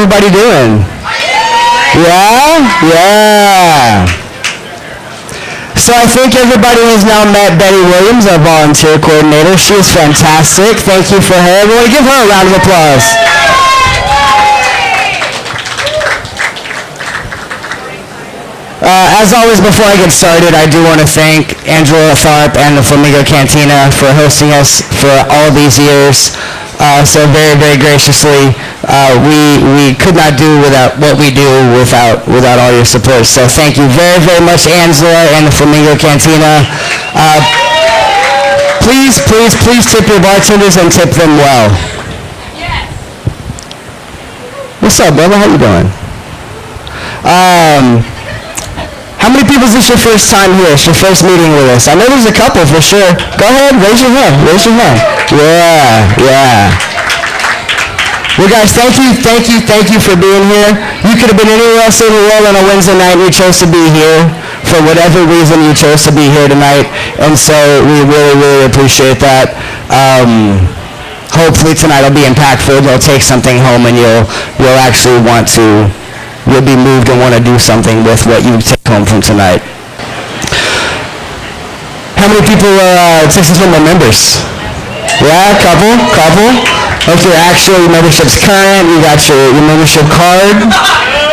everybody doing? Yeah? So I think everybody has now met Betty Williams, our volunteer coordinator. She is fantastic. Thank you for her. Everyone give her a round of applause. As always, before I get started, I do want to thank Angela Tharp and the Flamingo Cantina for hosting us for all these years. So very, very graciously, we could not do without what we do without all your support. So thank you very, very much, Angela and the Flamingo Cantina. Please tip your bartenders and tip them well. Yes. What's up, brother? How you doing? How many people is this your first time here? It's your first meeting with us? I know there's a couple for sure. Go ahead, raise your hand. Yeah. Well, guys, thank you for being here. You could have been anywhere else in the world on a Wednesday night. You chose to be here. For whatever reason, you chose to be here tonight. And so we really, really appreciate that. Hopefully tonight will be impactful. You'll take something home and you'll actually you'll be moved and want to do something with what you take home from tonight. How many people are Texas NORML members? Yeah, a couple. Okay, actually your membership's current, you got your membership card.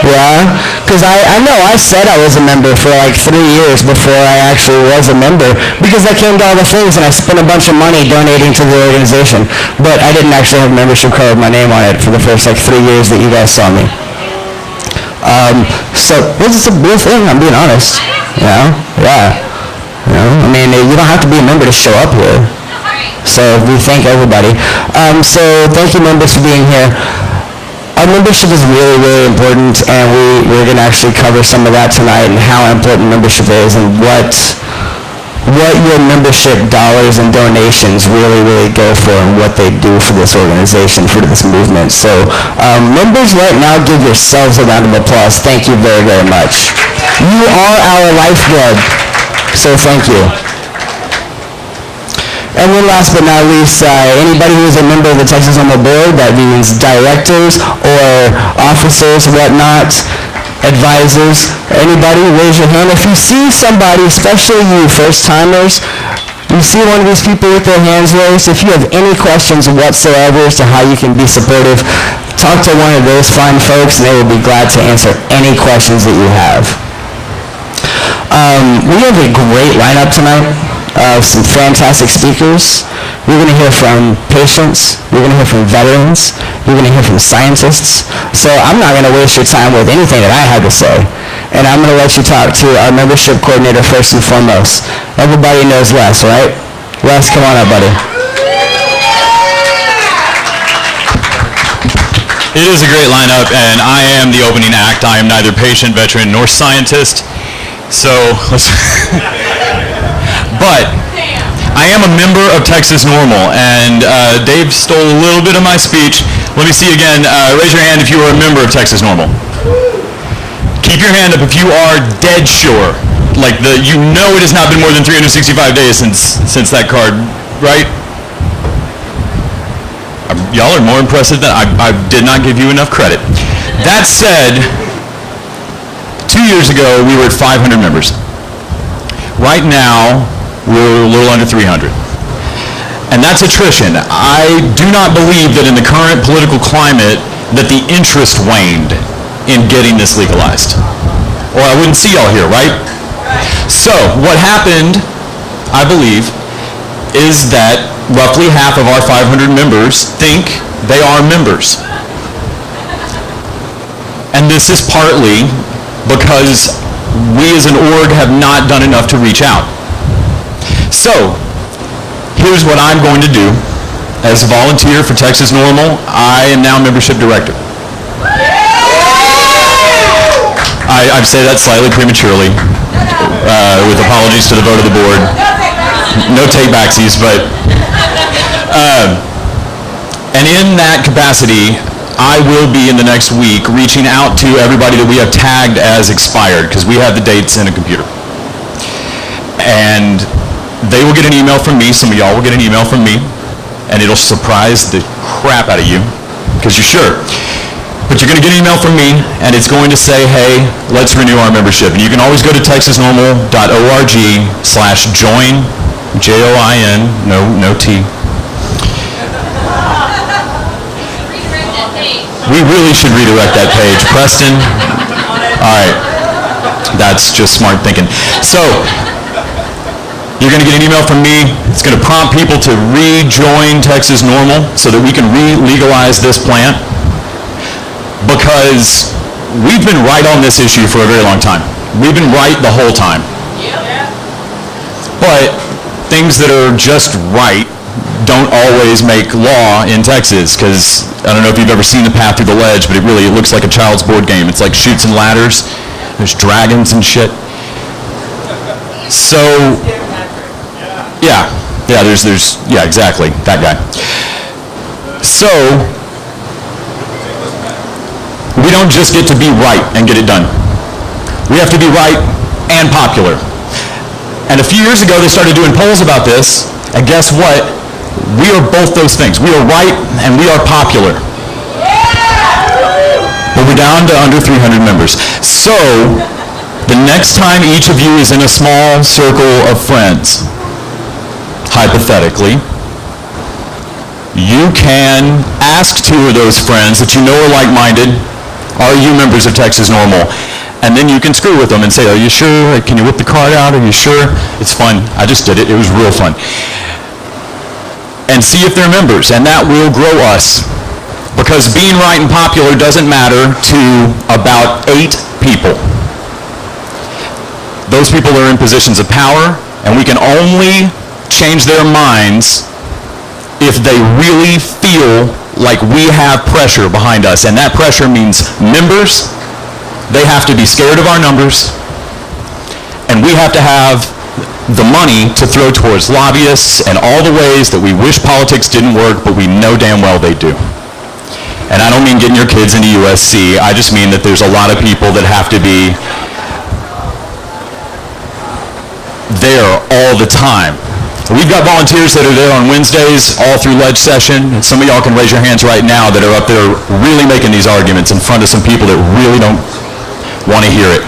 Yeah, because I know I said I was a member for like 3 years before I actually was a member because I came to all the things and I spent a bunch of money donating to the organization, but I didn't actually have a membership card with my name on it for the first like 3 years that you guys saw me. So it's a real thing, I'm being honest. Yeah. I mean, you don't have to be a member to show up here. So we thank everybody. So thank you, members, for being here. Our membership is really, really important, and we're going to actually cover some of that tonight and how important membership is and what your membership dollars and donations really, really go for and what they do for this organization, for this movement. So members right now, give yourselves a round of applause. Thank you very, very much. You are our lifeblood, so thank you. And then last but not least, anybody who is a member of the Texas NORML board, that means directors or officers, whatnot, advisors, anybody, raise your hand. If you see somebody, especially you first-timers, you see one of these people with their hands raised, if you have any questions whatsoever as to how you can be supportive, talk to one of those fine folks and they will be glad to answer any questions that you have. We have a great lineup tonight of some fantastic speakers. We're going to hear from patients, we're going to hear from veterans, we're going to hear from scientists. So I'm not going to waste your time with anything that I have to say. And I'm going to let you talk to our membership coordinator first and foremost. Everybody knows Les, right? Les, come on up, buddy. It is a great lineup, and I am the opening act. I am neither patient, veteran, nor scientist. So, but I am a member of Texas NORML, and Dave stole a little bit of my speech. Let me see again. Raise your hand if you are a member of Texas NORML. Keep your hand up if you are dead sure. Like you know it has not been more than 365 days since that card, right? Y'all are more impressive than I did not give you enough credit. That said, 2 years ago we were at 500 members. Right now we're a little under 300. And that's attrition. I do not believe that in the current political climate that the interest waned in getting this legalized. Or I wouldn't see y'all here, right? So what happened, I believe, is that roughly half of our 500 members think they are members. And this is partly because we as an org have not done enough to reach out. So here's what I'm going to do. As a volunteer for Texas NORML, I am now membership director. I say that slightly prematurely, with apologies to the vote of the board. No take-backsies, but... and in that capacity, I will be in the next week reaching out to everybody that we have tagged as expired, because we have the dates in a computer. And they will get an email from me, some of y'all will get an email from me, and it'll surprise the crap out of you, because you're sure. But you're going to get an email from me, and it's going to say, hey, let's renew our membership. And you can always go to texasnormal.org/join, J-O-I-N, no T. We really should redirect that page. Preston? All right. That's just smart thinking. So, you're going to get an email from me. It's going to prompt people to rejoin Texas NORML so that we can re-legalize this plant, because we've been right on this issue for a very long time. We've been right the whole time. But things that are just right don't always make law in Texas, because I don't know if you've ever seen The Path Through the Ledge, but it looks like a child's board game. It's like chutes and ladders. There's dragons and shit. So, yeah, exactly, that guy. So, we don't just get to be right and get it done. We have to be right and popular. And a few years ago, they started doing polls about this, and guess what? We are both those things. We are right and we are popular. But we're down to under 300 members. So, the next time each of you is in a small circle of friends, hypothetically, you can ask two of those friends that you know are like-minded, are you members of Texas NORML? And then you can screw with them and say, are you sure? Can you whip the card out? Are you sure? It's fun. I just did it. It was real fun. And see if they're members, and that will grow us. Because being right and popular doesn't matter to about 8 people. Those people are in positions of power, and we can only change their minds if they really feel like we have pressure behind us. And that pressure means members. They have to be scared of our numbers, and we have to have the money to throw towards lobbyists and all the ways that we wish politics didn't work, but we know damn well they do. And I don't mean getting your kids into USC. I just mean that there's a lot of people that have to be there all the time. We've got volunteers that are there on Wednesdays all through ledge session, and some of y'all can raise your hands right now that are up there really making these arguments in front of some people that really don't want to hear it.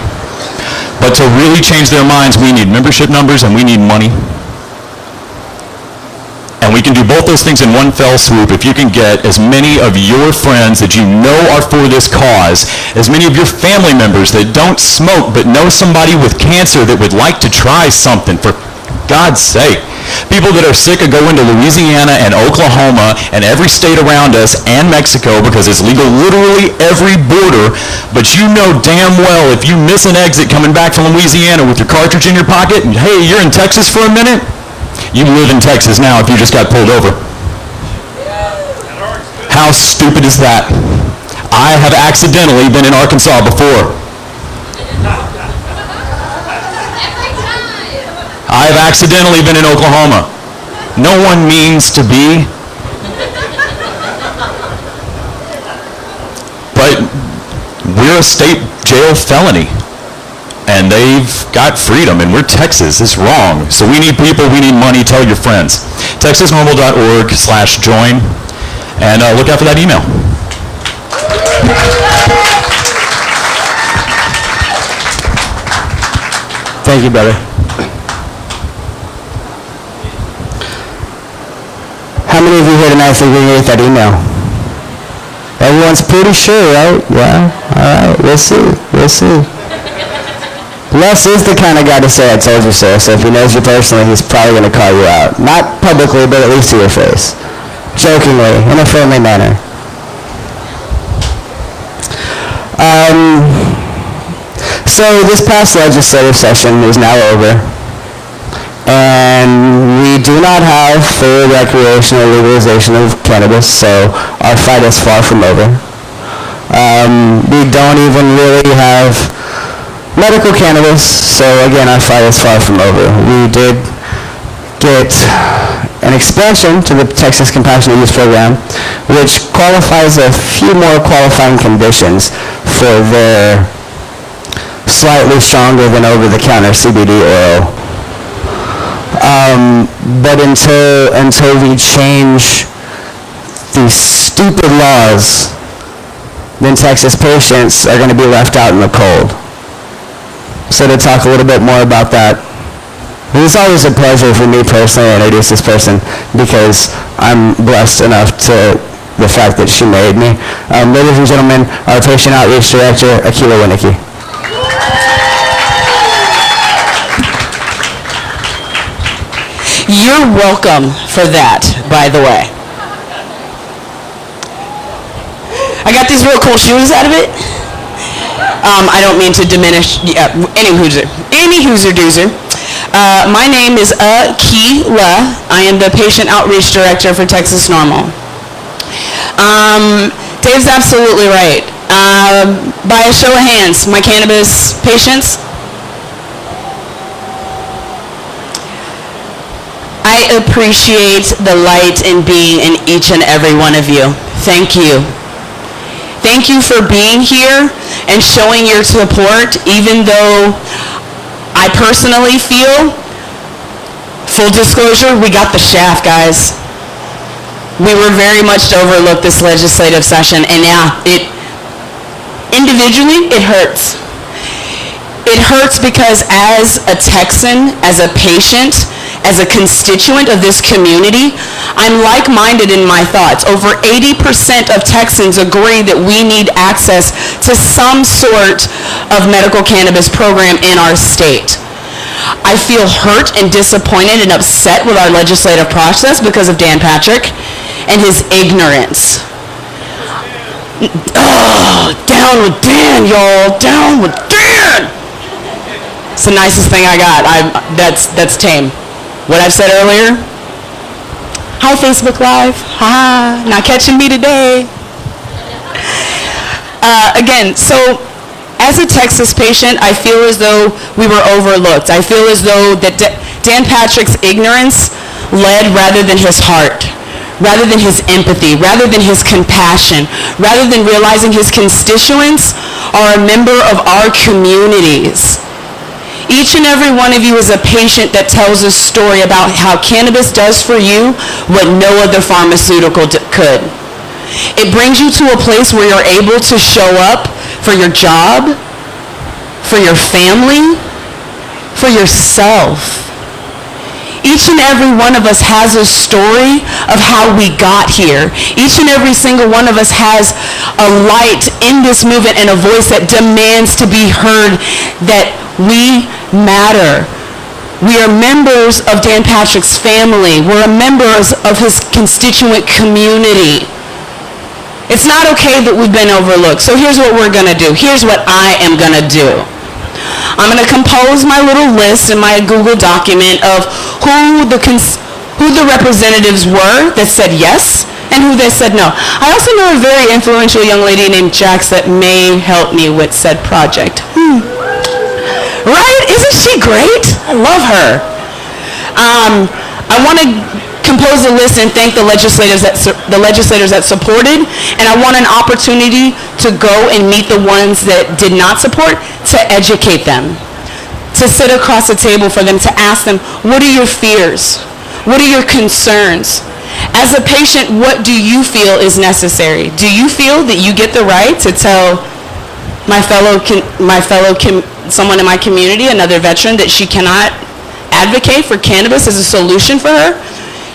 But to really change their minds, we need membership numbers and we need money. And we can do both those things in one fell swoop if you can get as many of your friends that you know are for this cause, as many of your family members that don't smoke but know somebody with cancer that would like to try something, for God's sake. People that are sick of going to Louisiana and Oklahoma and every state around us and Mexico because it's legal literally every border, but you know damn well if you miss an exit coming back from Louisiana with your cartridge in your pocket, and hey, you're in Texas for a minute, you live in Texas now if you just got pulled over. How stupid is that? I have accidentally been in Arkansas before. I've accidentally been in Oklahoma. No one means to be. But we're a state jail felony. And they've got freedom, and we're Texas. It's wrong. So we need people, we need money. Tell your friends. TexasNormal.org/join. And look out for that email. Thank you, brother. How many of you here tonight think we can get that email? Everyone's pretty sure, right? Yeah. All right. We'll see. We'll see. Les is the kind of guy to say, I told you so. So if he knows you personally, he's probably going to call you out. Not publicly, but at least to your face. Jokingly, in a friendly manner. So this past legislative session is now over. And we do not have full recreational legalization of cannabis, so our fight is far from over. We don't even really have medical cannabis, so again, our fight is far from over. We did get an expansion to the Texas Compassionate Use Program, which qualifies a few more qualifying conditions for their slightly stronger than over-the-counter CBD oil. But until we change these stupid laws then Texas patients are going to be left out in the cold. So to talk a little bit more about that, it's always a pleasure for me personally to introduce this person because I'm blessed enough to the fact that she married me. Ladies and gentlemen, our Patient Outreach Director, Akila Winicki. You're welcome for that, by the way. I got these real cool shoes out of it. I don't mean to diminish any hooser doozer. My name is Akila. I am the Patient Outreach Director for Texas NORML. Dave's absolutely right. By a show of hands, my cannabis patients, I appreciate the light in being in each and every one of you. Thank you. Thank you for being here and showing your support, even though I personally feel, full disclosure, we got the shaft, guys. We were very much overlooked this legislative session, and yeah, individually, it hurts. It hurts because as a Texan, as a patient, as a constituent of this community, I'm like-minded in my thoughts. Over 80% of Texans agree that we need access to some sort of medical cannabis program in our state. I feel hurt and disappointed and upset with our legislative process because of Dan Patrick and his ignorance. Oh, down with Dan, y'all. Down with Dan! It's the nicest thing I got. That's tame. What I've said earlier, hi Facebook Live, ha, not catching me today. Again, so as a Texas patient, I feel as though we were overlooked. I feel as though that Dan Patrick's ignorance led rather than his heart, rather than his empathy, rather than his compassion, rather than realizing his constituents are a member of our communities. Each and every one of you is a patient that tells a story about how cannabis does for you what no other pharmaceutical could. It brings you to a place where you're able to show up for your job, for your family, for yourself. Each and every one of us has a story of how we got here. Each and every single one of us has a light in this movement and a voice that demands to be heard, that we matter. We are members of Dan Patrick's family. We're members of his constituent community. It's not okay that we've been overlooked. So here's what we're going to do. Here's what I am going to do. I'm going to compose my little list in my Google document of who the representatives were that said yes and who they said no. I also know a very influential young lady named Jax that may help me with said project. Right? Isn't she great? I love her. I want to compose a list and thank the legislators that supported, and I want an opportunity to go and meet the ones that did not support, to educate them, to sit across the table for them, to ask them, what are your fears? What are your concerns? As a patient, what do you feel is necessary? Do you feel that you get the right to tell someone in my community, another veteran, that she cannot advocate for cannabis as a solution for her?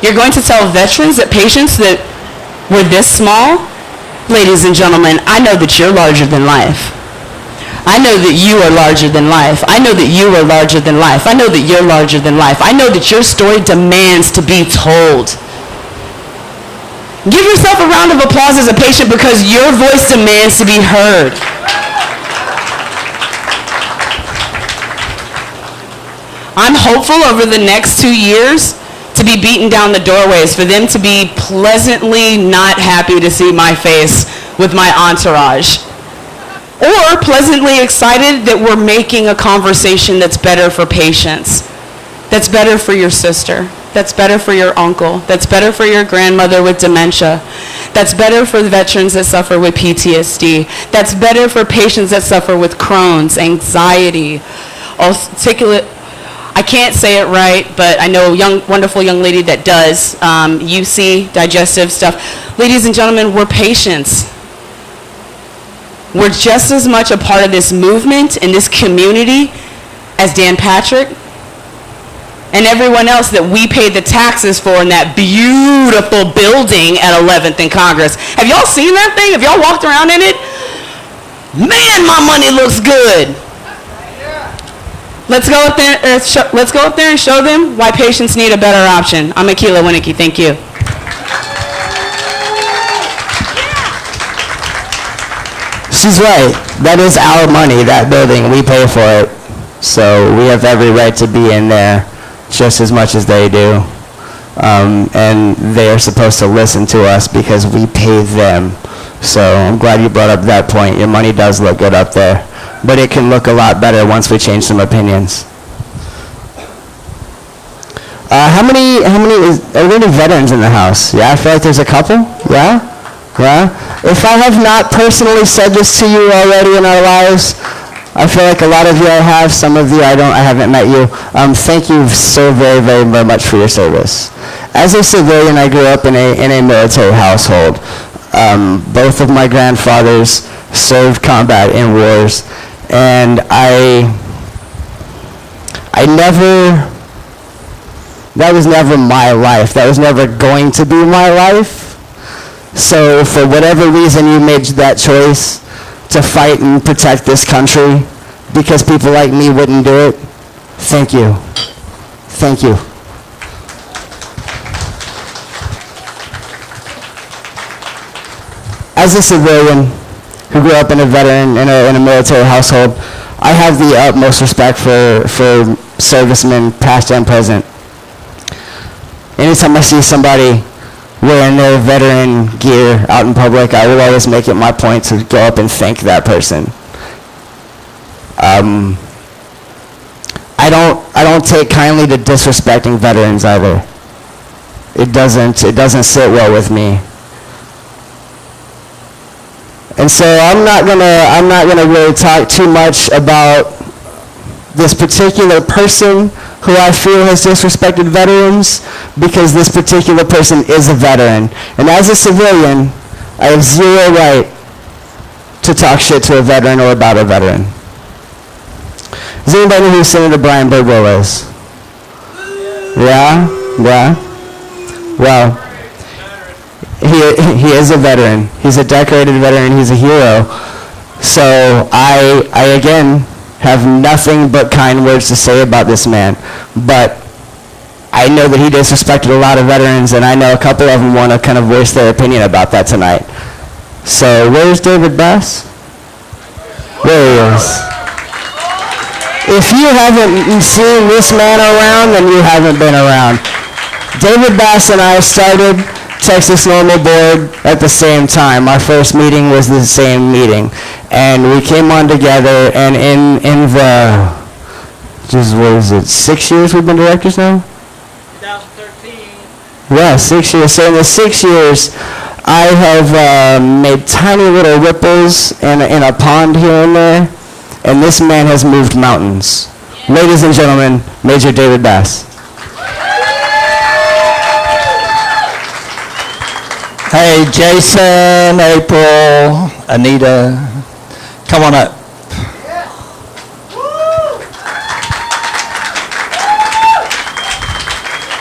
You're going to tell veterans, that patients that were this small? Ladies and gentlemen, I know that you're larger than life. I know that you are larger than life. I know that you are larger than life. I know that you're larger than life. I know that your story demands to be told. Give yourself a round of applause as a patient because your voice demands to be heard. I'm hopeful over the next 2 years to be beaten down the doorways, for them to be pleasantly not happy to see my face with my entourage, or pleasantly excited that we're making a conversation that's better for patients, that's better for your sister, that's better for your uncle, that's better for your grandmother with dementia, that's better for the veterans that suffer with PTSD, that's better for patients that suffer with Crohn's, anxiety, articulate. I can't say it right, but I know a wonderful young lady that does, UC, digestive stuff. Ladies and gentlemen, we're patients. were just as much a part of this movement and this community as Dan Patrick and everyone else that we paid the taxes for in that beautiful building at 11th and Congress. Have y'all seen that thing? Have y'all walked around in it? Man, my money looks good. Let's go up there and show them why patients need a better option. I'm Akila Winicky. Thank you. She's right. That is our money, that building. We pay for it. So we have every right to be in there just as much as they do. And they are supposed to listen to us because we pay them. So I'm glad you brought up that point. Your money does look good up there. But it can look a lot better once we change some opinions. Are there any veterans in the house? Yeah, I feel like there's a couple. Yeah? Yeah? If I have not personally said this to you already in our lives, I feel like a lot of you I have, some of you I haven't met you. Thank you so very, very, very much for your service. As a civilian, I grew up in a military household. Both of my grandfathers served combat in wars, and that was never my life. That was never going to be my life. So for whatever reason you made that choice to fight and protect this country because people like me wouldn't do it, thank you. Thank you. As a civilian who grew up in a veteran, in a military household, I have the utmost respect for servicemen, past and present. Anytime I see somebody wearing their veteran gear out in public, I will always make it my point to go up and thank that person. I don't take kindly to disrespecting veterans either. It doesn't sit well with me. And so I'm not gonna really talk too much about this particular person who I feel has disrespected veterans, because this particular person is a veteran. And as a civilian, I have zero right to talk shit to a veteran or about a veteran. Does anybody know who Senator Brian Birdwell is? Yeah? Yeah? Well, he is a veteran. He's a decorated veteran. He's a hero. So I again, have nothing but kind words to say about this man. But I know that he disrespected a lot of veterans, and I know a couple of them want to kind of voice their opinion about that tonight. So where's David Bass? There he is. If you haven't seen this man around, then you haven't been around. David Bass and I started Texas NORML Board at the same time. Our first meeting was the same meeting. And we came on together, and in the, just what is it, 6 years we've been directors now? 2013. Yeah, 6 years. So in the 6 years, I have made tiny little ripples in a pond here and there, and this man has moved mountains. Ladies and gentlemen, Major David Bass. Hey, Jason, April, Anita, come on up.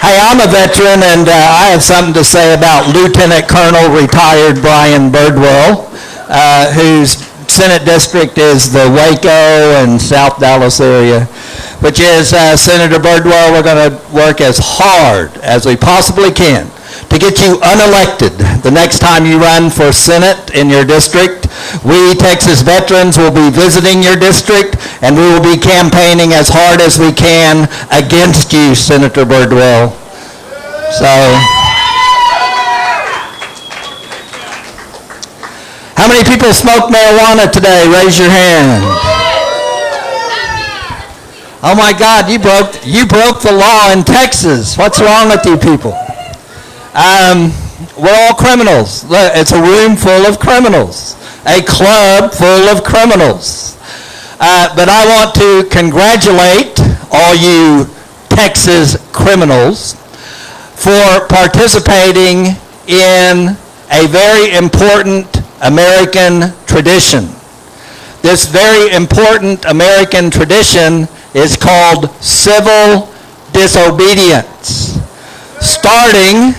Hey, I'm a veteran, and I have something to say about Lieutenant Colonel retired Brian Birdwell, whose Senate district is the Waco and South Dallas area, which is Senator Birdwell. We're going to work as hard as we possibly can to get you unelected the next time you run for Senate in your district. We, Texas veterans, will be visiting your district, and we will be campaigning as hard as we can against you, Senator Birdwell. So, how many people smoke marijuana today? Raise your hand. Oh my God, you broke the law in Texas. What's wrong with you people? We're all criminals. It's a room full of criminals, a club full of criminals. But I want to congratulate all you Texas criminals for participating in a very important American tradition. this very important American tradition is called civil disobedience, starting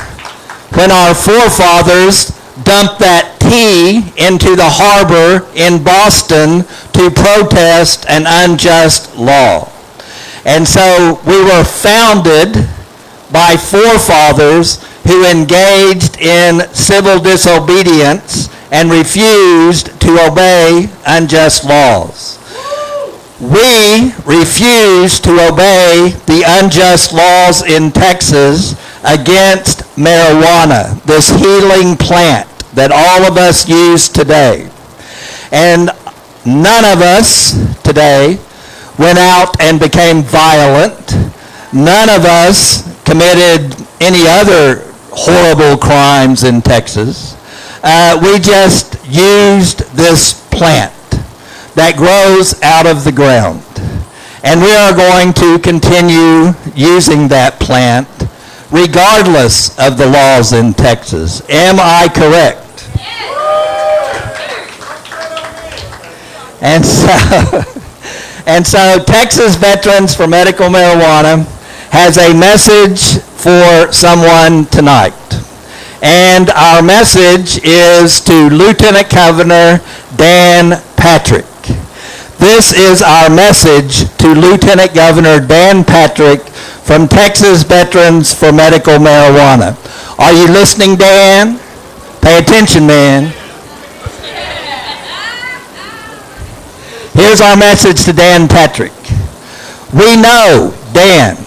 when our forefathers dumped that tea into the harbor in Boston to protest an unjust law. And so we were founded by forefathers who engaged in civil disobedience and refused to obey unjust laws. We refuse to obey the unjust laws in Texas against marijuana, this healing plant that all of us use today. And none of us today went out and became violent. None of us committed any other horrible crimes in Texas. We just used this plant that grows out of the ground. And we are going to continue using that plant regardless of the laws in Texas. Am I correct? And so Texas Veterans for Medical Marijuana has a message for someone tonight. And our message is to Lieutenant Governor Dan Patrick. This is our message to Lieutenant Governor Dan Patrick from Texas Veterans for Medical Marijuana. Are you listening, Dan? Pay attention, man. Here's our message to Dan Patrick. We know, Dan,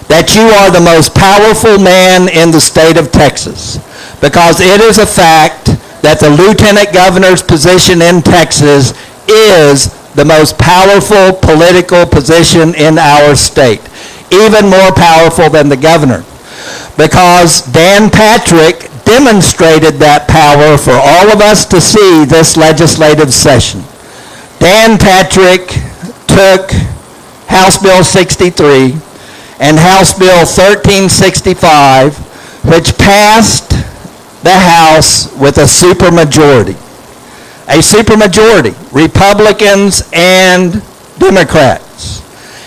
that you are the most powerful man in the state of Texas, because it is a fact that the Lieutenant Governor's position in Texas is the most powerful political position in our state, even more powerful than the governor, because Dan Patrick demonstrated that power for all of us to see this legislative session. Dan Patrick took House Bill 63 and House Bill 1365, which passed the House with a supermajority. A supermajority, Republicans and Democrats.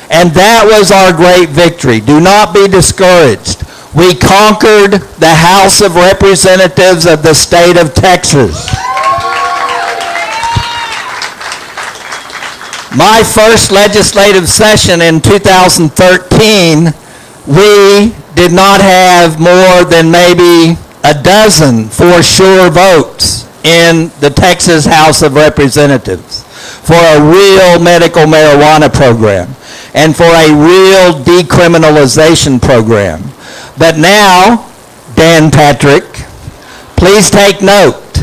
And that was our great victory. Do not be discouraged. We conquered the House of Representatives of the state of Texas. My first legislative session in 2013, we did not have more than maybe a dozen for sure votes in the Texas House of Representatives for a real medical marijuana program and for a real decriminalization program. But now, Dan Patrick, please take note.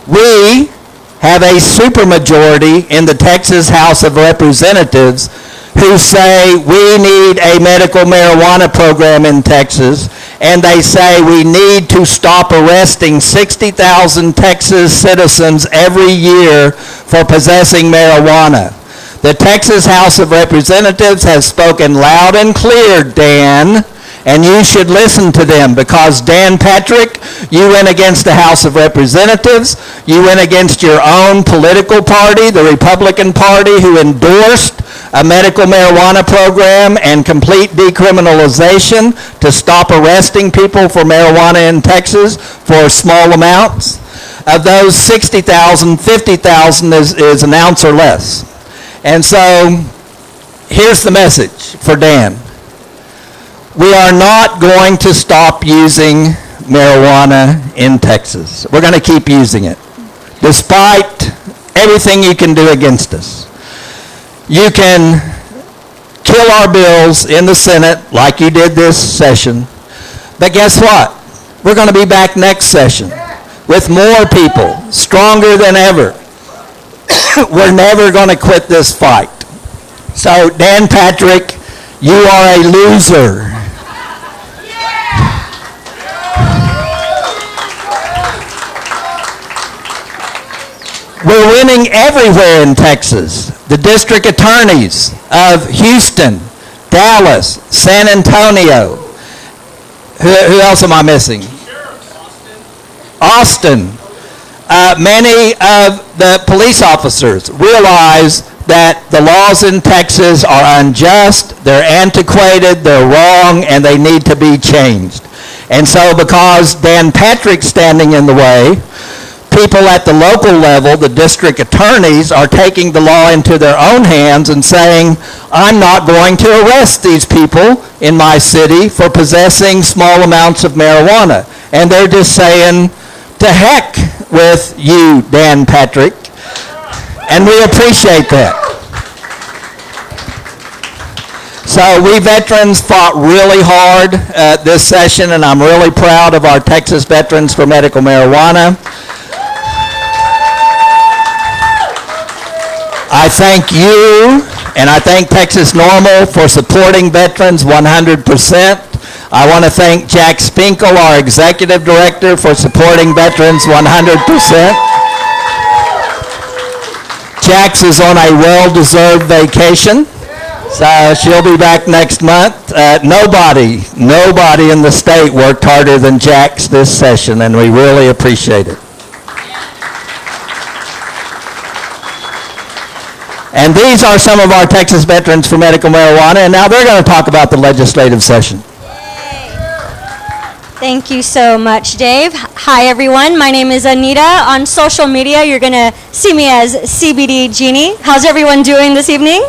We have a supermajority in the Texas House of Representatives who say we need a medical marijuana program in Texas, and they say we need to stop arresting 60,000 Texas citizens every year for possessing marijuana. The Texas House of Representatives has spoken loud and clear, Dan, and you should listen to them, because Dan Patrick, you went against the House of Representatives, you went against your own political party, the Republican Party, who endorsed a medical marijuana program and complete decriminalization to stop arresting people for marijuana in Texas for small amounts. Of those 60,000, 50,000 is an ounce or less. And so here's the message for Dan. We are not going to stop using marijuana in Texas. We're going to keep using it, despite everything you can do against us. You can kill our bills in the Senate like you did this session, but guess what? We're going to be back next session with more people, stronger than ever. We're never going to quit this fight. So, Dan Patrick, you are a loser. We're winning everywhere in Texas. The district attorneys of Houston, Dallas, San Antonio. Who else am I missing? Austin. many of the police officers realize that the laws in Texas are unjust, they're antiquated, they're wrong, and they need to be changed. And so because Dan Patrick's standing in the way, people at the local level, the district attorneys, are taking the law into their own hands and saying, I'm not going to arrest these people in my city for possessing small amounts of marijuana. And they're just saying, to heck with you, Dan Patrick. And we appreciate that. So we veterans fought really hard this session, and I'm really proud of our Texas Veterans for Medical Marijuana. I thank you, and I thank Texas NORML for supporting veterans 100%. I want to thank Jack Spinkle, our Executive Director, for supporting veterans 100%. Jax is on a well-deserved vacation, so she'll be back next month. Nobody in the state worked harder than Jax this session, and we really appreciate it. And these are some of our Texas Veterans for Medical Marijuana, and now they're going to talk about the legislative session. Thank you so much, Dave. Hi, everyone. My name is Anita. On social media, you're going to see me as CBD Jeannie. How's everyone doing this evening?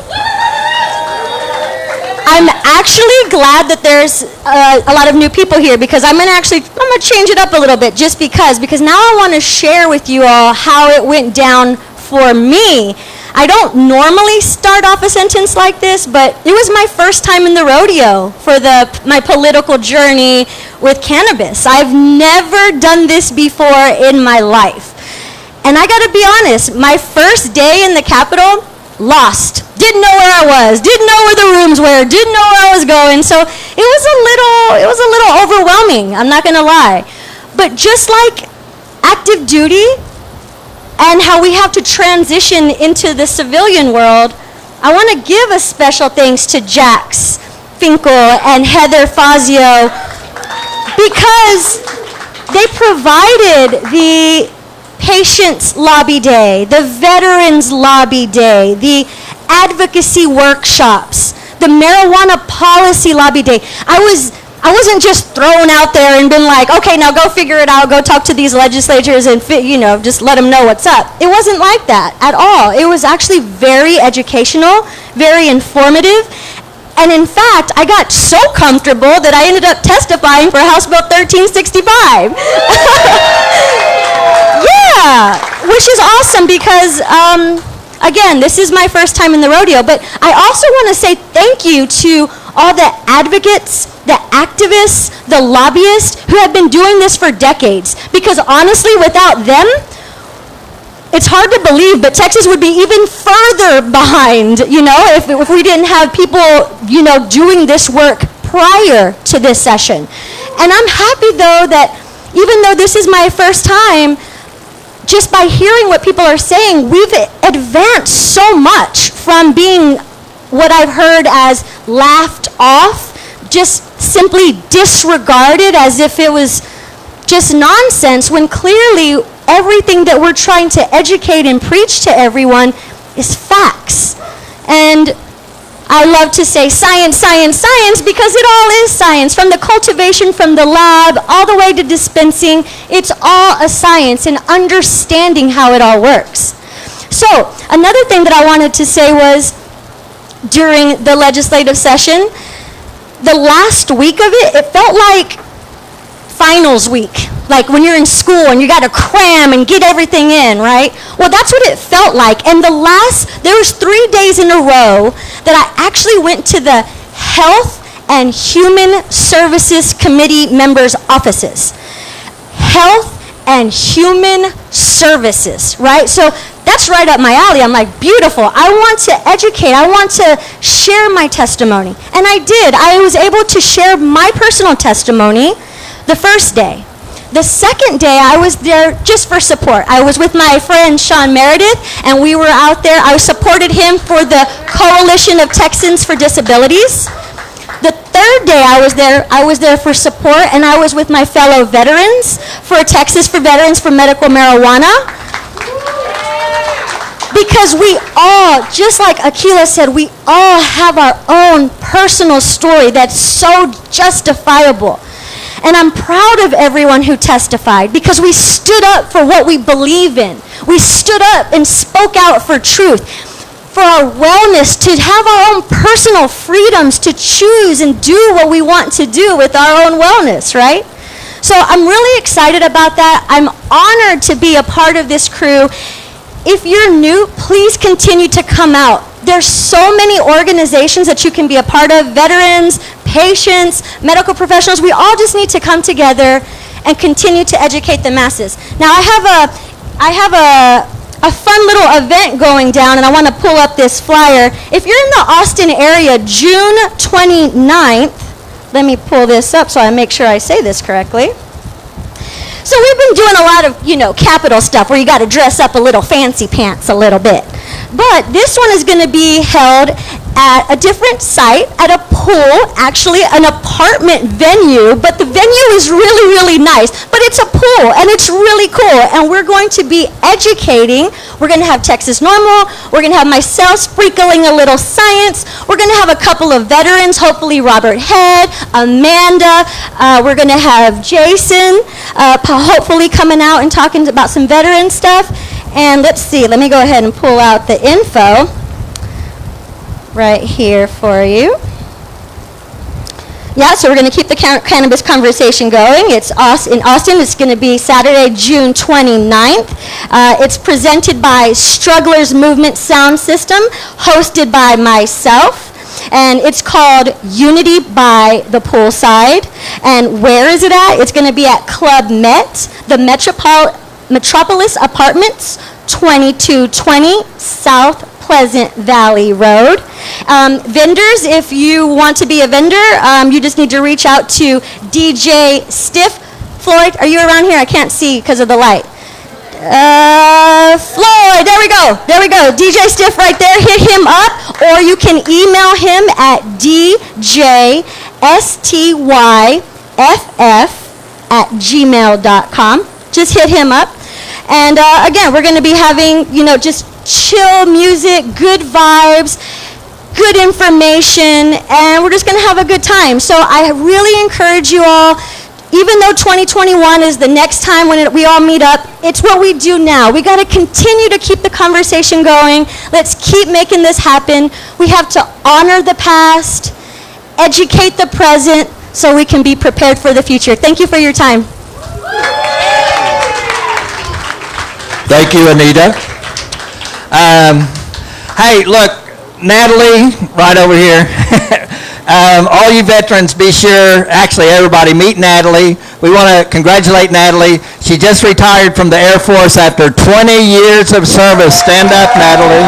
I'm actually glad that there's a lot of new people here because I'm going to change it up a little bit just because now I want to share with you all how it went down for me. I don't normally start off a sentence like this, but it was my first time in the rodeo for my political journey with cannabis. I've never done this before in my life. And I gotta be honest, my first day in the Capitol, lost. Didn't know where I was, didn't know where the rooms were, didn't know where I was going, so it was a little overwhelming, I'm not gonna lie. But just like active duty, and how we have to transition into the civilian world, I want to give a special thanks to Jax Finkel and Heather Fazio because they provided the Patients Lobby Day, the Veterans Lobby Day, the advocacy workshops, the Marijuana Policy Lobby Day. I wasn't just thrown out there and been like, okay, now go figure it out, go talk to these legislatures and, just let them know what's up. It wasn't like that at all. It was actually very educational, very informative. And in fact, I got so comfortable that I ended up testifying for House Bill 1365. Yeah, which is awesome because, again, this is my first time in the rodeo, but I also want to say thank you to all the advocates, the activists, the lobbyists who have been doing this for decades. Because honestly, without them, it's hard to believe, but Texas would be even further behind, if we didn't have people, doing this work prior to this session. And I'm happy, though, that even though this is my first time, just by hearing what people are saying, we've advanced so much from being what I've heard as laughed off, just simply disregarded as if it was just nonsense, when clearly everything that we're trying to educate and preach to everyone is facts. And I love to say science, science, science, because it all is science. From the cultivation, from the lab, all the way to dispensing, it's all a science and understanding how it all works. So another thing that I wanted to say was, during the legislative session, the last week of it, it felt like finals week. Like when you're in school and you got to cram and get everything in, right? Well, that's what it felt like. And there was 3 days in a row that I actually went to the Health and Human Services Committee members' offices. Health and Human Services, right? So that's right up my alley. I'm like, beautiful. I want to educate. I want to share my testimony. And I did. I was able to share my personal testimony the first day. The second day, I was there just for support. I was with my friend Sean Meredith, and we were out there. I supported him for the Coalition of Texans for Disabilities. The third day I was there for support, and I was with my fellow veterans for Texas for Veterans for Medical Marijuana. Because we all, just like Akila said, we all have our own personal story that's so justifiable. And I'm proud of everyone who testified because we stood up for what we believe in. We stood up and spoke out for truth, for our wellness, to have our own personal freedoms to choose and do what we want to do with our own wellness, right? So I'm really excited about that. I'm honored to be a part of this crew. If you're new, please continue to come out. There's so many organizations that you can be a part of, veterans, patients, medical professionals. We all just need to come together and continue to educate the masses. Now I have a fun little event going down, and I want to pull up this flyer. If you're in the Austin area, June 29th, let me pull this up so I make sure I say this correctly. So we've been doing a lot of, capital stuff where you got to dress up a little fancy pants a little bit. But this one is going to be held at a different site, at a pool, actually an apartment venue, but the venue is really, really nice. But it's a pool, and it's really cool, and we're going to be educating. We're going to have Texas NORML. We're going to have myself sprinkling a little science. We're going to have a couple of veterans, hopefully Robert Head, Amanda. We're going to have Jason, hopefully coming out and talking about some veteran stuff. And let's see, let me go ahead and pull out the info right here for you. Yeah, so we're going to keep the cannabis conversation going. It's in Austin. It's going to be Saturday, June 29th. It's presented by Strugglers Movement Sound System, hosted by myself. And it's called Unity by the Poolside. And where is it at? It's going to be at Club Met, the Metropolis Apartments, 2220 South Pleasant Valley Road. Vendors, if you want to be a vendor, you just need to reach out to DJ Stiff. Floyd, are you around here? I can't see because of the light. Floyd, there we go. DJ Stiff right there, hit him up, or you can email him at djstyff@gmail.com. Just hit him up. And again, we're going to be having, just chill music, good vibes, good information, and we're just going to have a good time. So I really encourage you all, even though 2021 is the next time when we all meet up, it's what we do now. We got to continue to keep the conversation going. Let's keep making this happen. We have to honor the past, educate the present, so we can be prepared for the future. Thank you for your time. Thank you, Anita. Hey, look, Natalie, right over here. All you veterans, be sure, actually everybody, meet Natalie. We want to congratulate Natalie. She just retired from the Air Force after 20 years of service. Stand up, Natalie.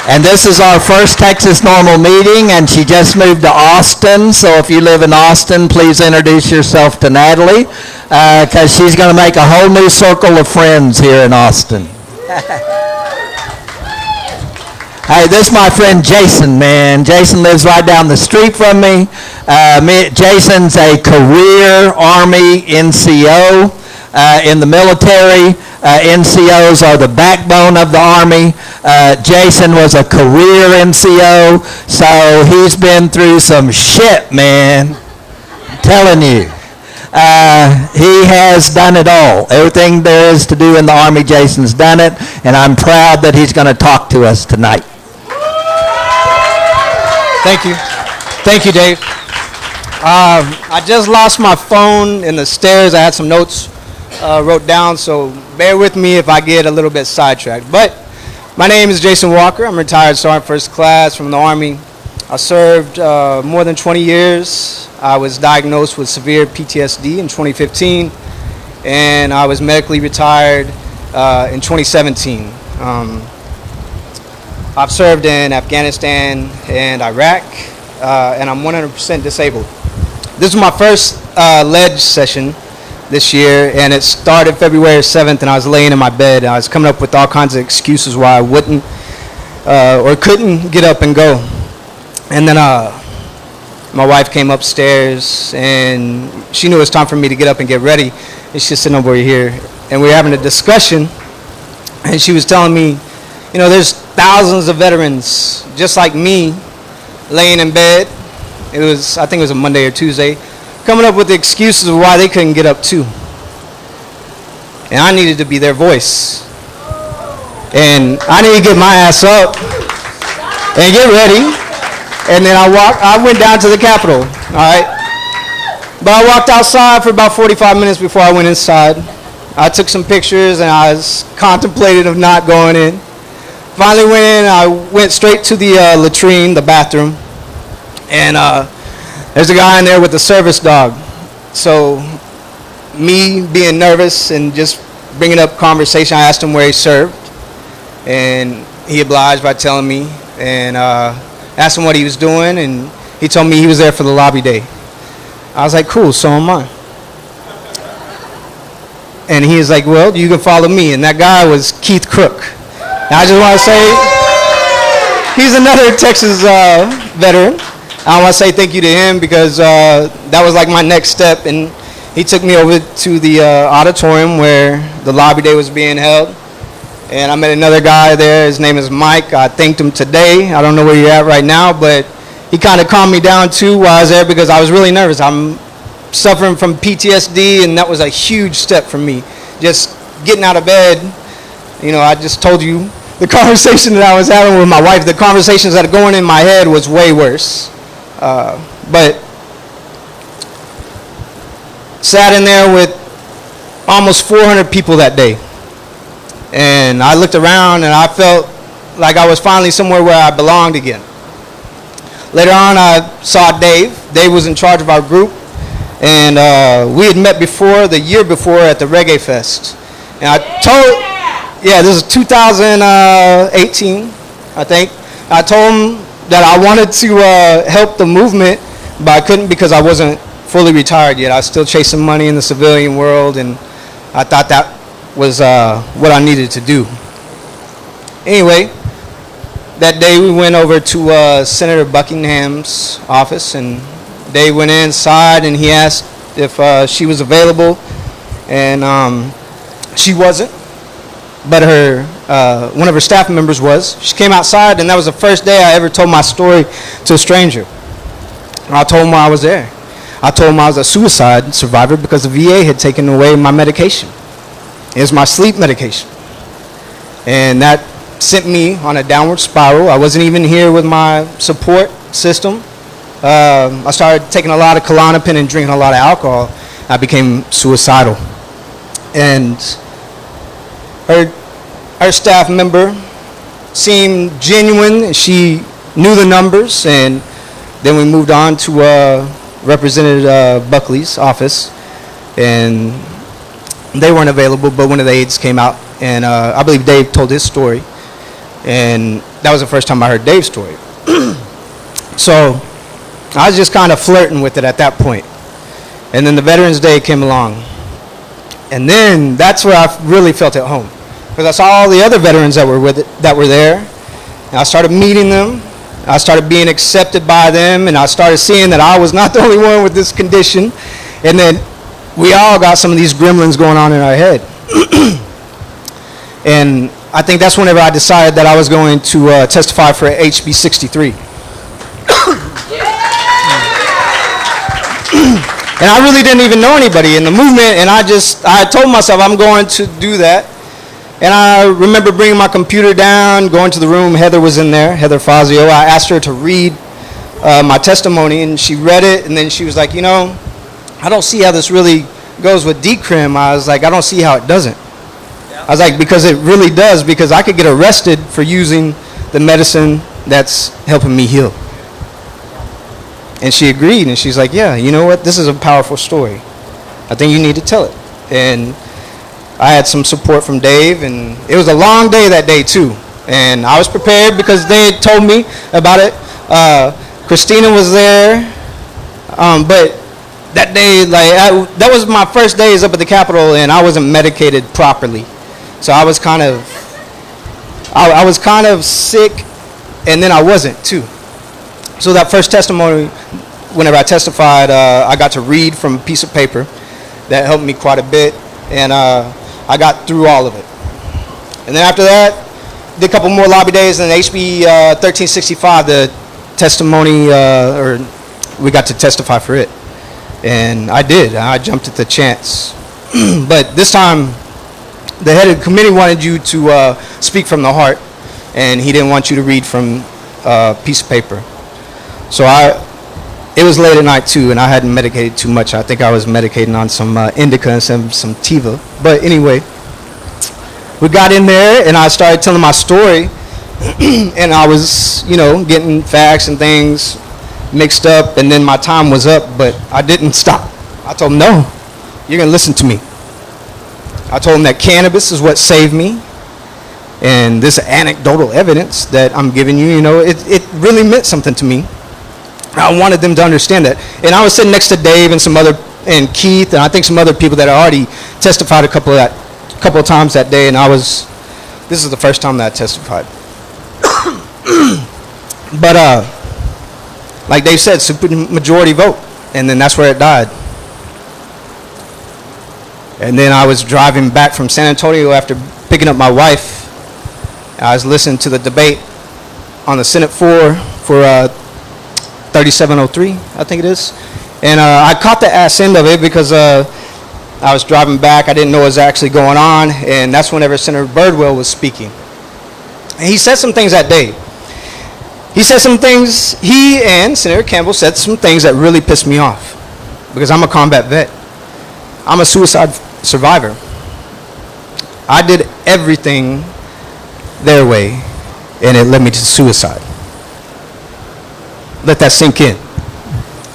And this is our first Texas NORML meeting, and she just moved to Austin. So if you live in Austin, please introduce yourself to Natalie, because she's going to make a whole new circle of friends here in Austin. Hey, this is my friend Jason, man. Jason lives right down the street from me. Jason's a career Army NCO in the military. NCOs are the backbone of the Army. Jason was a career NCO, so he's been through some shit, man. I'm telling you. He has done it all. Everything there is to do in the Army, Jason's done it, and I'm proud that he's going to talk to us tonight. Thank you. Thank you, Dave. I just lost my phone in the stairs. I had some notes wrote down, so bear with me if I get a little bit sidetracked. But my name is Jason Walker. I'm retired Sergeant First Class from the Army. I served more than 20 years. I was diagnosed with severe PTSD in 2015, and I was medically retired in 2017. I've served in Afghanistan and Iraq, and I'm 100% disabled. This is my first ledge session this year, and it started February 7th, and I was laying in my bed. I was coming up with all kinds of excuses why I wouldn't or couldn't get up and go. And then my wife came upstairs, and she knew it was time for me to get up and get ready. And she's sitting over here, and we were having a discussion, and she was telling me, you know, there's thousands of veterans just like me laying in bed. I think it was a Monday or Tuesday, coming up with the excuses of why they couldn't get up too. And I needed to be their voice. And I needed to get my ass up and get ready. And then I went down to the Capitol, all right? But I walked outside for about 45 minutes before I went inside. I took some pictures, and I was contemplating of not going in. Finally went in, I went straight to the latrine, the bathroom. And there's a guy in there with a service dog. So me being nervous and just bringing up conversation, I asked him where he served. And he obliged by telling me, and asked him what he was doing, and he told me he was there for the lobby day. I was like, cool, so am I. And he was like, well, you can follow me. And that guy was Keith Crook. And I just want to say, he's another Texas veteran. I want to say thank you to him, because that was like my next step. And he took me over to the auditorium where the lobby day was being held. And I met another guy there. His name is Mike. I thanked him today. I don't know where you're at right now, but he kind of calmed me down too while I was there, because I was really nervous. I'm suffering from PTSD, and that was a huge step for me. Just getting out of bed. You know, I just told you the conversation that I was having with my wife, the conversations that are going in my head was way worse. But sat in there with almost 400 people that day. And I looked around, and I felt like I was finally somewhere where I belonged again. Later on, I saw Dave. Dave was in charge of our group. And we had met before, the year before, at the Reggae Fest. And I this is 2018, I think. I told him that I wanted to help the movement, but I couldn't because I wasn't fully retired yet. I was still chasing money in the civilian world, and I thought that was what I needed to do. Anyway, that day we went over to Senator Buckingham's office, and Dave went inside, and he asked if she was available, and she wasn't, but one of her staff members was. She came outside, and that was the first day I ever told my story to a stranger. And I told him why I was there. I told him I was a suicide survivor because the VA had taken away my medication. It was my sleep medication. And that sent me on a downward spiral. I wasn't even here with my support system. I started taking a lot of Klonopin and drinking a lot of alcohol. I became suicidal. And her staff member seemed genuine. She knew the numbers, and then we moved on to Representative Buckley's office, and they weren't available, but one of the aides came out, and I believe Dave told his story, and that was the first time I heard Dave's story. So I was just kind of flirting with it at that point. And then the Veterans Day came along, and then that's where I really felt at home, because I saw all the other veterans that were there, and I started meeting them. I started being accepted by them, and I started seeing that I was not the only one with this condition, and then we all got some of these gremlins going on in our head. And I think that's whenever I decided that I was going to testify for HB 63. And I really didn't even know anybody in the movement, and I told myself I'm going to do that. And I remember bringing my computer down, going to the room. Heather was in there, Heather Fazio. I asked her to read my testimony, and she read it, and then she was like, you know, I don't see how this really goes with decrim. I was like, I don't see how it doesn't. I was like, because it really does, because I could get arrested for using the medicine that's helping me heal. And she agreed, and she's like, yeah, you know what, this is a powerful story. I think you need to tell it. And I had some support from Dave, and it was a long day that day too. And I was prepared because they had told me about it. Christina was there, but that day, that was my first days up at the Capitol, and I wasn't medicated properly. So I was kind of sick, and then I wasn't too. So that first testimony, whenever I testified, I got to read from a piece of paper. That helped me quite a bit, and I got through all of it. And then after that, did a couple more lobby days, and HB 1365, the testimony, or we got to testify for it. And I did. I jumped at the chance. But this time, the head of the committee wanted you to speak from the heart, and he didn't want you to read from a piece of paper. So it was late at night too, and I hadn't medicated too much. I think I was medicating on some indica and some Tiva. But anyway, we got in there, and I started telling my story, and I was, getting facts and things mixed up, and then my time was up, but I didn't stop. I told him, no, you're going to listen to me. I told him that cannabis is what saved me, and this anecdotal evidence that I'm giving you, it really meant something to me. I wanted them to understand that. And I was sitting next to Dave and Keith, and I think some other people that had already testified a couple of times that day, and this is the first time that I testified. But like Dave said, super majority vote, and then that's where it died. And then I was driving back from San Antonio after picking up my wife. I was listening to the debate on the Senate floor for 3703, I think it is. And I caught the ass end of it because I was driving back. I didn't know what was actually going on, and that's whenever Senator Birdwell was speaking. And he said some things that day. He and Senator Campbell said some things that really pissed me off because I'm a combat vet. I'm a suicide survivor. I did everything their way, and it led me to suicide. Let that sink in.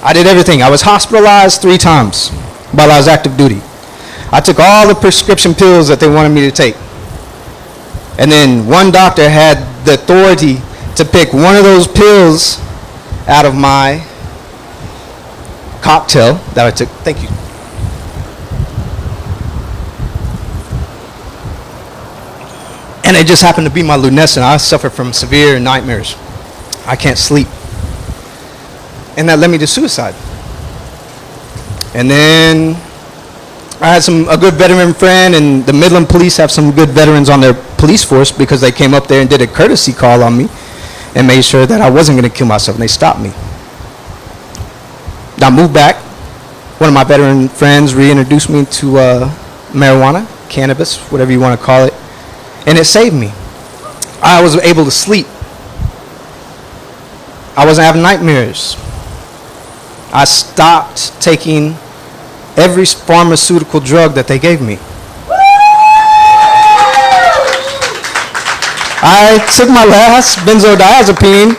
I did everything. I was hospitalized 3 times while I was active duty. I took all the prescription pills that they wanted me to take. And then one doctor had the authority to pick one of those pills out of my cocktail that I took. Thank you. And it just happened to be my lunescent. I suffer from severe nightmares. I can't sleep. And that led me to suicide. And then I had a good veteran friend, and the Midland Police have some good veterans on their police force because they came up there and did a courtesy call on me and made sure that I wasn't going to kill myself, and they stopped me. I moved back. One of my veteran friends reintroduced me to marijuana, cannabis, whatever you want to call it, and it saved me. I was able to sleep. I wasn't having nightmares. I stopped taking every pharmaceutical drug that they gave me. I took my last benzodiazepine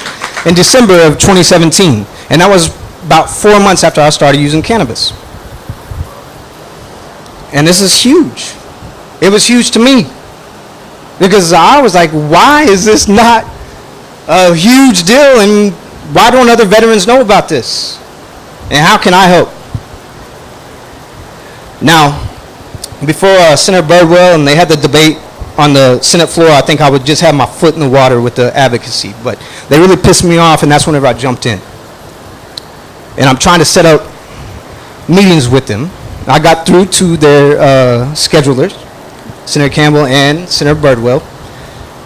in December of 2017, and that was about 4 months after I started using cannabis. And this is huge. It was huge to me because I was like, why is this not a huge deal, and why don't other veterans know about this? And how can I help? Now, before Senator Birdwell and they had the debate on the Senate floor, I think I would just have my foot in the water with the advocacy, but they really pissed me off, and that's whenever I jumped in. And I'm trying to set up meetings with them. I got through to their schedulers, Senator Campbell and Senator Birdwell,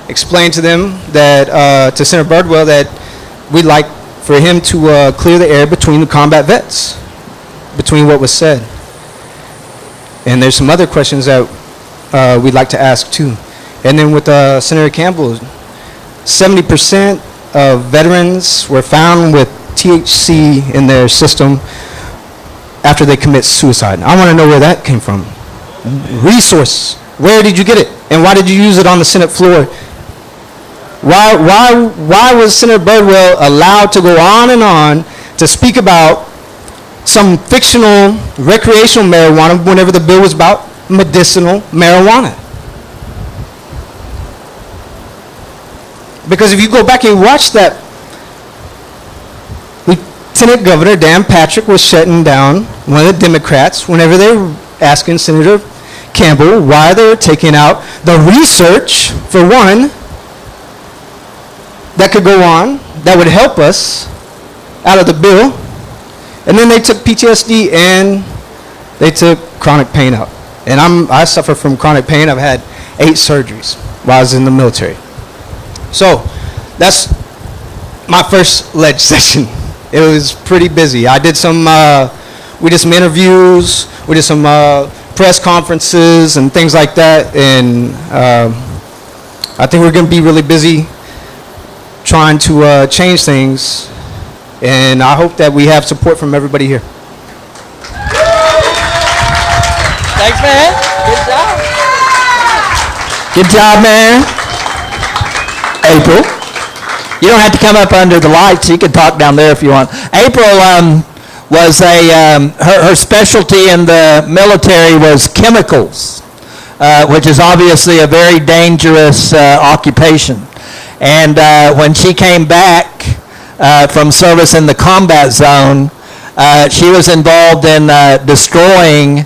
explained to them that, to Senator Birdwell, that we'd like for him to clear the air between the combat vets, between what was said. And there's some other questions that we'd like to ask too. And then with Senator Campbell, 70% of veterans were found with THC in their system after they commit suicide. I want to know where that came from. Resource. Where did you get it? And why did you use it on the Senate floor? Why was Senator Birdwell allowed to go on and on to speak about some fictional recreational marijuana whenever the bill was about medicinal marijuana? Because if you go back and watch that, Lieutenant Governor Dan Patrick was shutting down one of the Democrats whenever they were asking Senator Campbell why they were taking out the research, for one, that could go on, that would help us out of the bill. And then they took PTSD and they took chronic pain out. And I suffer from chronic pain. I've had 8 surgeries while I was in the military. So that's my first ledge session. It was pretty busy. I did some, we did some interviews, we did some press conferences and things like that. And I think we're going to be really busy trying to change things. And I hope that we have support from everybody here. Thanks, man. Good job. Good job, man. April. You don't have to come up under the lights. You can talk down there if you want. April was her specialty in the military was chemicals, which is obviously a very dangerous occupation. And when she came back from service in the combat zone, she was involved in destroying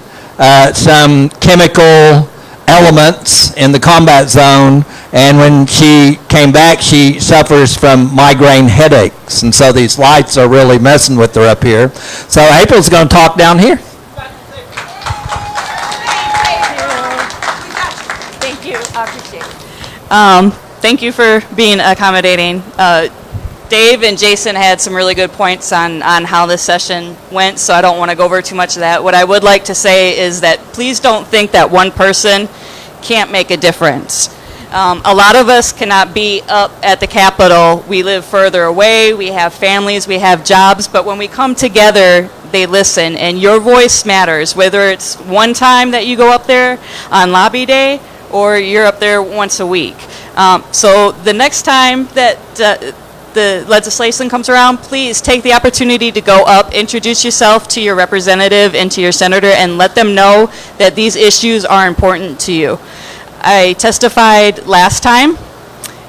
some chemical elements in the combat zone, and when she came back, she suffers from migraine headaches, and so these lights are really messing with her up here. So April's going to talk down here. Thank you. I appreciate it. Thank you for being accommodating. Dave and Jason had some really good points on how this session went, so I don't want to go over too much of that. What I would like to say is that please don't think that one person can't make a difference. A lot of us cannot be up at the Capitol. We live further away, we have families, we have jobs, but when we come together, they listen, and your voice matters, whether it's one time that you go up there on lobby day or you're up there once a week. So the next time that the legislation comes around, please take the opportunity to go up, introduce yourself to your representative and to your senator, and let them know that these issues are important to you. I testified last time,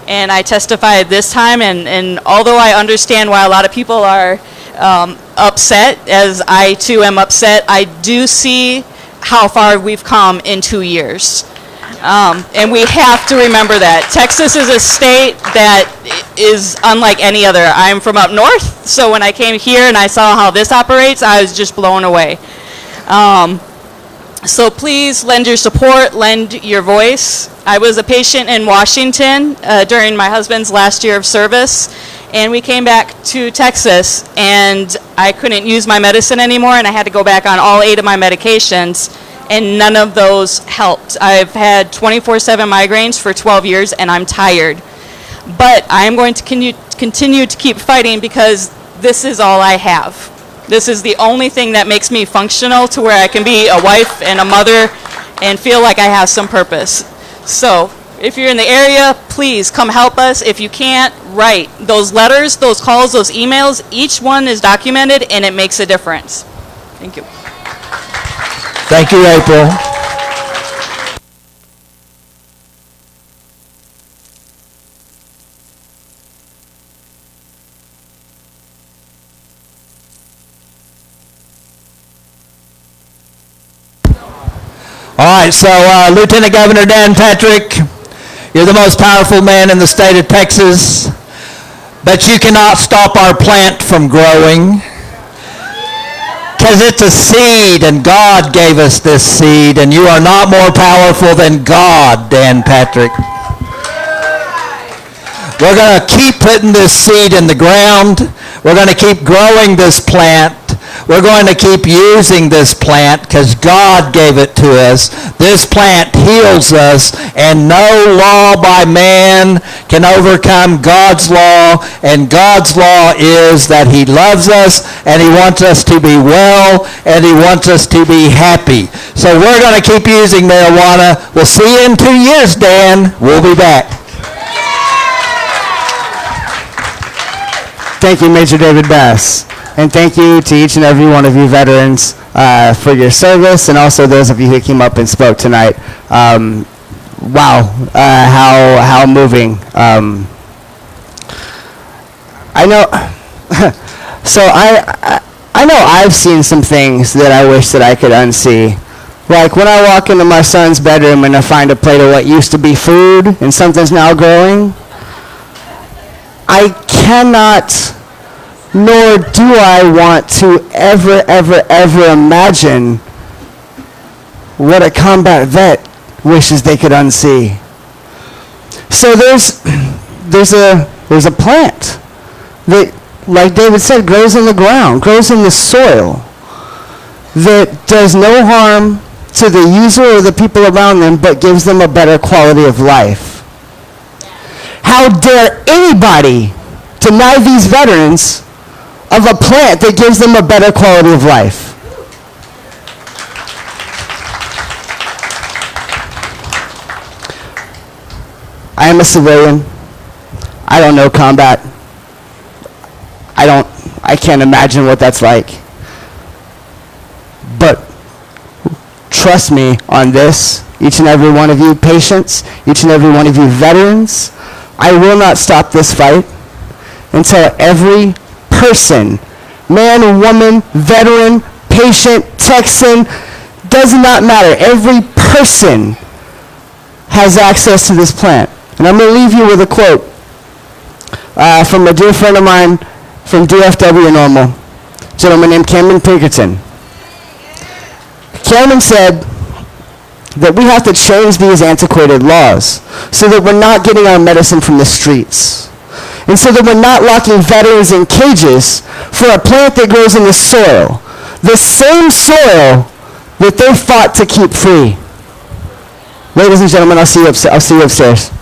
and I testified this time, and although I understand why a lot of people are upset, as I too am upset, I do see how far we've come in 2 years. And we have to remember that. Texas is a state that is unlike any other. I'm from up north, so when I came here and I saw how this operates, I was just blown away. So please lend your support, lend your voice. I was a patient in Washington during my husband's last year of service, and we came back to Texas, and I couldn't use my medicine anymore, and I had to go back on all 8 of my medications. And none of those helped. I've had 24/7 migraines for 12 years, and I'm tired. But I'm going to continue to keep fighting because this is all I have. This is the only thing that makes me functional to where I can be a wife and a mother and feel like I have some purpose. So if you're in the area, please come help us. If you can't, write. Those letters, those calls, those emails, each one is documented, and it makes a difference. Thank you. Thank you, April. All right, so Lieutenant Governor Dan Patrick, you're the most powerful man in the state of Texas, but you cannot stop our plant from growing. Because it's a seed, and God gave us this seed, and you are not more powerful than God, Dan Patrick. We're going to keep putting this seed in the ground. We're going to keep growing this plant. We're going to keep using this plant because God gave it to us. This plant heals us, and no law by man can overcome God's law, and God's law is that he loves us, and he wants us to be well, and he wants us to be happy. So we're going to keep using marijuana. We'll see you in 2 years, Dan. We'll be back. Thank you, Major David Bass. And thank you to each and every one of you veterans for your service, and also those of you who came up and spoke tonight. Wow, how moving. I know, so I know I've seen some things that I wish that I could unsee. Like when I walk into my son's bedroom and I find a plate of what used to be food and something's now growing, I cannot nor do I want to ever, ever, ever imagine what a combat vet wishes they could unsee. So there's a plant that, like David said, grows in the ground, grows in the soil, that does no harm to the user or the people around them, but gives them a better quality of life. How dare anybody deny these veterans of a plant that gives them a better quality of life? I am a civilian. I don't know combat. I can't imagine what that's like. But trust me on this, each and every one of you patients, each and every one of you veterans, I will not stop this fight until every person, man, woman, veteran, patient, Texan, does not matter. Every person has access to this plant. And I'm going to leave you with a quote from a dear friend of mine from DFW NORML, a gentleman named Cameron Pinkerton. Cameron said that we have to change these antiquated laws so that we're not getting our medicine from the streets, and so that we're not locking veterans in cages for a plant that grows in the soil, the same soil that they fought to keep free. Ladies and gentlemen, I'll see you upstairs.